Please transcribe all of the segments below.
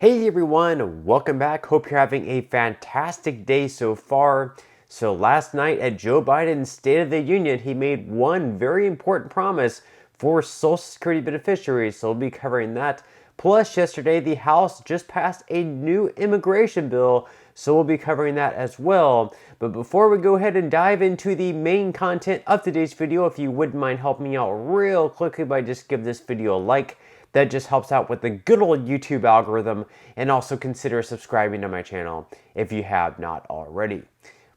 Hey everyone, welcome back. Hope you're having a fantastic day so far. So last night at Joe Biden's State of the Union, he made one very important promise for Social Security beneficiaries. So we'll be covering that. Plus, yesterday the House just passed a new immigration bill, so we'll be covering that as well. But before we go ahead and dive into the main content of today's video, if you wouldn't mind helping me out real quickly by just give this video a like. That just helps out with the good old YouTube algorithm, and also consider subscribing to my channel if you have not already.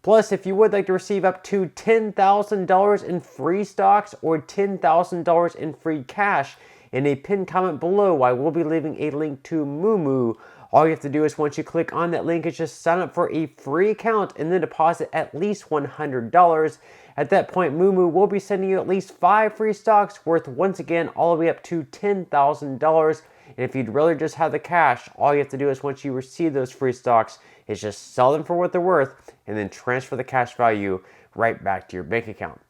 Plus, if you would like to receive up to $10,000 in free stocks or $10,000 in free cash, in a pinned comment below, I will be leaving a link to Moomoo. All you have to do is once you click on that link is just sign up for a free account and then deposit at least $100. At that point, Moomoo will be sending you at least 5 free stocks worth, once again, all the way up to $10,000. And if you'd rather just have the cash, all you have to do is once you receive those free stocks is just sell them for what they're worth and then transfer the cash value right back to your bank account.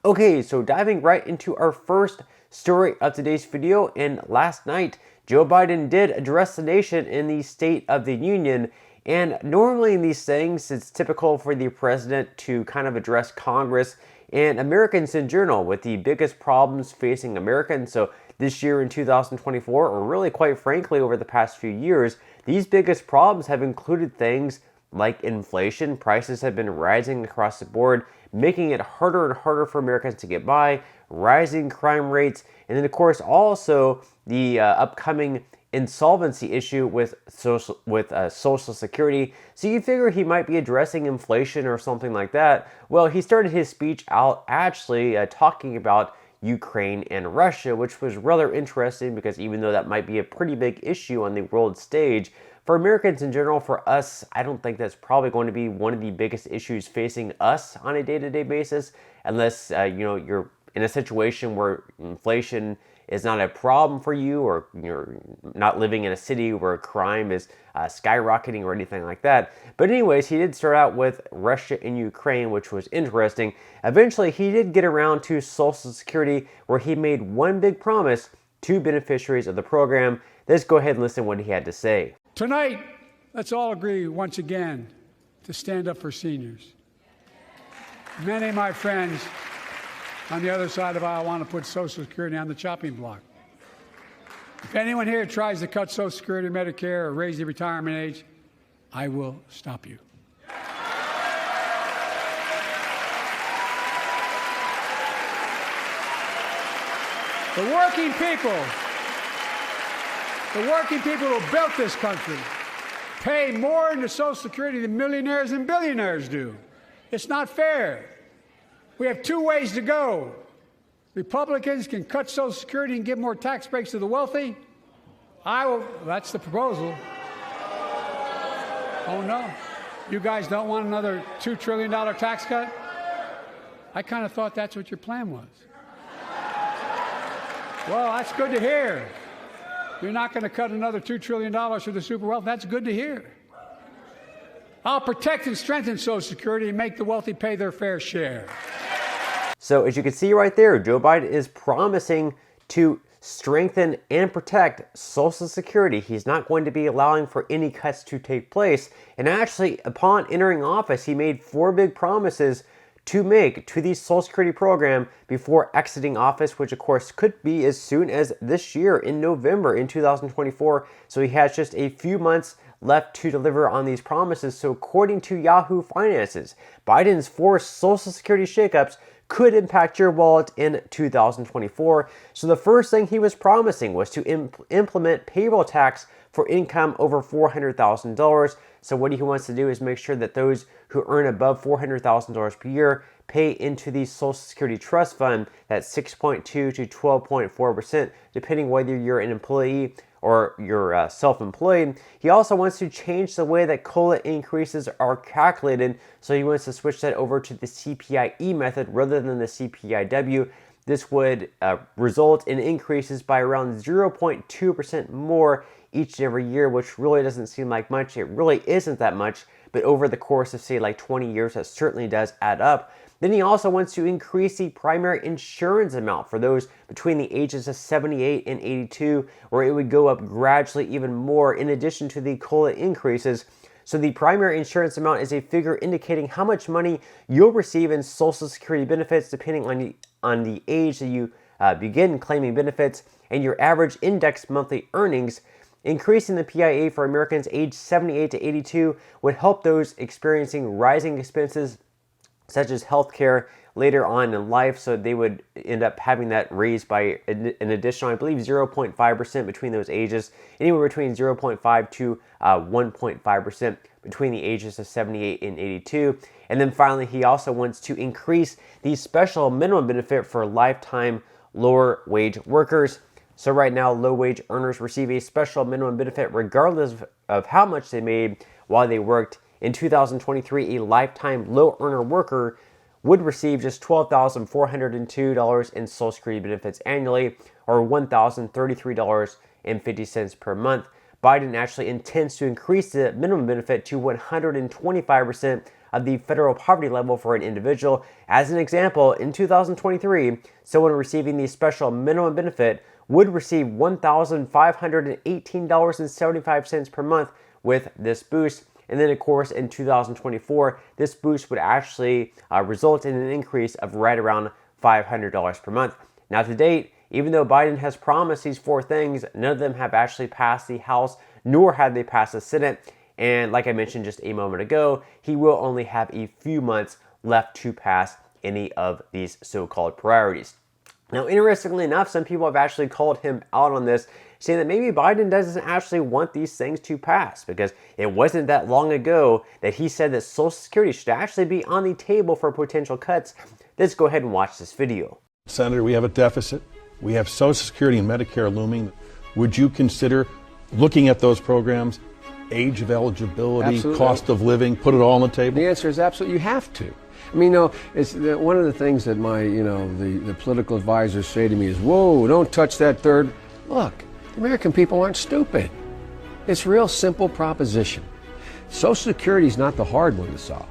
Okay, so diving right into our first story of today's video, and last night, Joe Biden did address the nation in the State of the Union. And normally in these things, it's typical for the president to kind of address Congress and Americans in general with the biggest problems facing Americans. So this year in 2024, or really quite frankly over the past few years, these biggest problems have included things like inflation. Prices have been rising across the board, making it harder and harder for Americans to get by, rising crime rates, and then of course also the upcoming insolvency issue with Social Security. So you figure he might be addressing inflation or something like that. Well, he started his speech out actually talking about Ukraine and Russia, which was rather interesting because even though that might be a pretty big issue on the world stage, for Americans in general, for us, I don't think that's probably going to be one of the biggest issues facing us on a day-to-day basis, unless you're in a situation where inflation is not a problem for you, or you're not living in a city where crime is skyrocketing or anything like that. But anyways, he did start out with Russia and Ukraine, which was interesting. Eventually, he did get around to Social Security, where he made one big promise to beneficiaries of the program. Let's go ahead and listen to what he had to say. Tonight, let's all agree once again to stand up for seniors. Many of my friends on the other side of the aisle want to put Social Security on the chopping block. If anyone here tries to cut Social Security, Medicare, or raise the retirement age, I will stop you. The working people who built this country pay more into Social Security than millionaires and billionaires do. It's not fair. We have 2 ways to go. Republicans can cut Social Security and give more tax breaks to the wealthy. That's the proposal. Oh no, you guys don't want another $2 trillion tax cut? I kind of thought that's what your plan was. Well, that's good to hear. You're not going to cut another $2 trillion for the super wealthy. That's good to hear. I'll protect and strengthen Social Security and make the wealthy pay their fair share. So as you can see right there, Joe Biden is promising to strengthen and protect Social Security. He's not going to be allowing for any cuts to take place. And actually, upon entering office, he made 4 big promises to make to the Social Security program before exiting office, which of course could be as soon as this year in November in 2024. So he has just a few months left to deliver on these promises. So according to Yahoo Finances, Biden's 4 Social Security shakeups could impact your wallet in 2024. So the first thing he was promising was to implement payroll tax for income over $400,000. So what he wants to do is make sure that those who earn above $400,000 per year pay into the Social Security Trust Fund, that's 6.2 to 12.4%, depending whether you're an employee or you're self-employed. He also wants to change the way that COLA increases are calculated, so he wants to switch that over to the CPIE method rather than the CPIW. This would result in increases by around 0.2% more each and every year, which really doesn't seem like much. It really isn't that much, but over the course of, say, like 20 years, that certainly does add up. Then he also wants to increase the primary insurance amount for those between the ages of 78 and 82, where it would go up gradually even more in addition to the COLA increases. So the primary insurance amount is a figure indicating how much money you'll receive in Social Security benefits depending on the age that you begin claiming benefits and your average index monthly earnings. Increasing the PIA for Americans aged 78 to 82 would help those experiencing rising expenses such as healthcare later on in life, so they would end up having that raised by an additional, I believe, 0.5% between those ages, anywhere between 0.5 to 1.5% between the ages of 78 and 82. And then finally, he also wants to increase the special minimum benefit for lifetime lower wage workers. So right now, low wage earners receive a special minimum benefit regardless of how much they made while they worked. In 2023, a lifetime low earner worker would receive just $12,402 in Social Security benefits annually, or $1,033.50 per month. Biden actually intends to increase the minimum benefit to 125% of the federal poverty level for an individual. As an example, in 2023, someone receiving the special minimum benefit would receive $1,518.75 per month with this boost. And then, of course, in 2024, this boost would actually result in an increase of right around $500 per month. Now, to date, even though Biden has promised these four things, none of them have actually passed the House, nor have they passed the Senate. And like I mentioned just a moment ago, he will only have a few months left to pass any of these so-called priorities. Now, interestingly enough, some people have actually called him out on this, saying that maybe Biden doesn't actually want these things to pass, because it wasn't that long ago that he said that Social Security should actually be on the table for potential cuts. Let's go ahead and watch this video. Senator, we have a deficit. We have Social Security and Medicare looming. Would you consider looking at those programs, age of eligibility, Absolutely. cost of living, put it all on the table? The answer is absolutely, you have to. I mean, it's one of the things that the political advisors say to me is, whoa, don't touch that third. Look, the American people aren't stupid. It's a real simple proposition. Social Security is not the hard one to solve.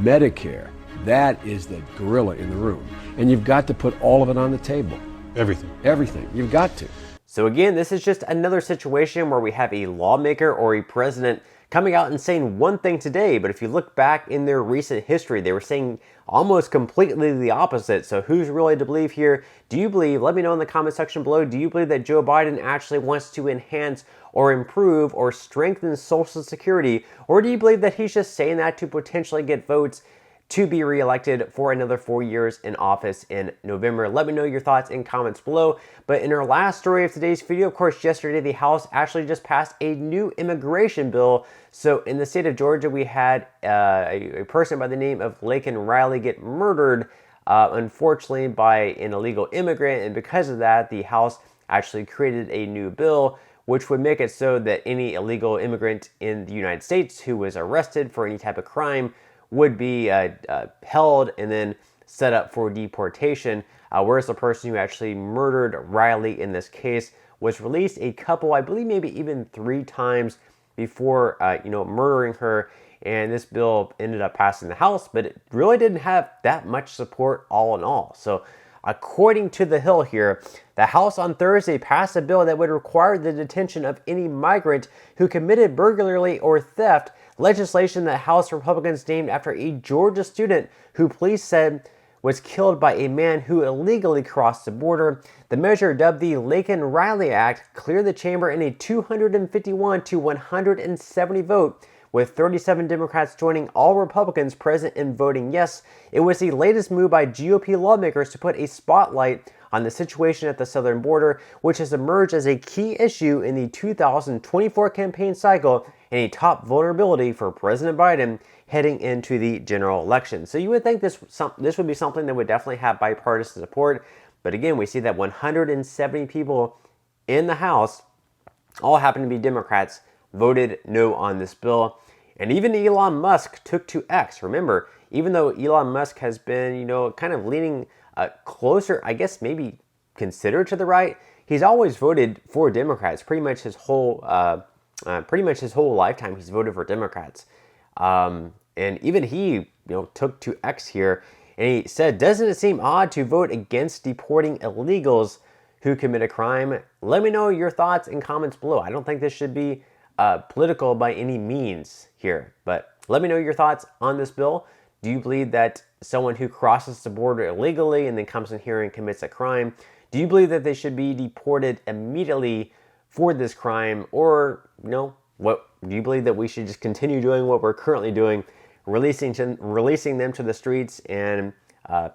Medicare, that is the gorilla in the room. And you've got to put all of it on the table. Everything. Everything. You've got to. So again, this is just another situation where we have a lawmaker or a president coming out and saying one thing today, but if you look back in their recent history, they were saying almost completely the opposite. So who's really to believe here? Do you believe, let me know in the comment section below, do you believe that Joe Biden actually wants to enhance or improve or strengthen Social Security? Or do you believe that he's just saying that to potentially get votes to be reelected for another 4 years in office in November? Let me know your thoughts in comments below. But in our last story of today's video, of course, yesterday the House actually just passed a new immigration bill. So in the state of Georgia, we had a person by the name of Laken Riley get murdered, unfortunately, by an illegal immigrant. And because of that, the House actually created a new bill which would make it so that any illegal immigrant in the United States who was arrested for any type of crime would be held and then set up for deportation, whereas the person who actually murdered Riley in this case was released a couple, I believe maybe even 3 times before murdering her. And this bill ended up passing the House, but it really didn't have that much support all in all. So according to The Hill here, the House on Thursday passed a bill that would require the detention of any migrant who committed burglary or theft, legislation that House Republicans named after a Georgia student who police said was killed by a man who illegally crossed the border. The measure, dubbed the Laken Riley Act, cleared the chamber in a 251 to 170 vote, with 37 Democrats joining all Republicans present and voting yes. It was the latest move by GOP lawmakers to put a spotlight on the situation at the southern border, which has emerged as a key issue in the 2024 campaign cycle and a top vulnerability for President Biden heading into the general election. So you would think this would be something that would definitely have bipartisan support. But again, we see that 170 people in the House, all happen to be Democrats, voted no on this bill. And even Elon Musk took to X. Remember, even though Elon Musk has been, kind of leaning closer, I guess maybe considered to the right, he's always voted for Democrats. Pretty much his whole lifetime, he's voted for Democrats. And even he, took to X here And he said, doesn't it seem odd to vote against deporting illegals who commit a crime? Let me know your thoughts and comments below. I don't think this should be political by any means here, but let me know your thoughts on this bill. Do you believe that someone who crosses the border illegally and then comes in here and commits a crime, do you believe that they should be deported immediately for this crime? Or, what do you believe that we should just continue doing what we're currently doing, releasing them to the streets and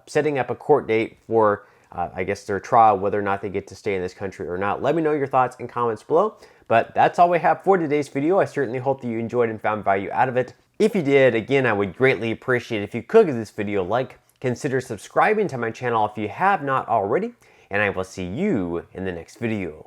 setting up a court date for, I guess, their trial, whether or not they get to stay in this country or not? Let me know your thoughts and comments below. But that's all we have for today's video. I certainly hope that you enjoyed and found value out of it. If you did, again, I would greatly appreciate it if you could give this video a like. Consider subscribing to my channel if you have not already, and I will see you in the next video.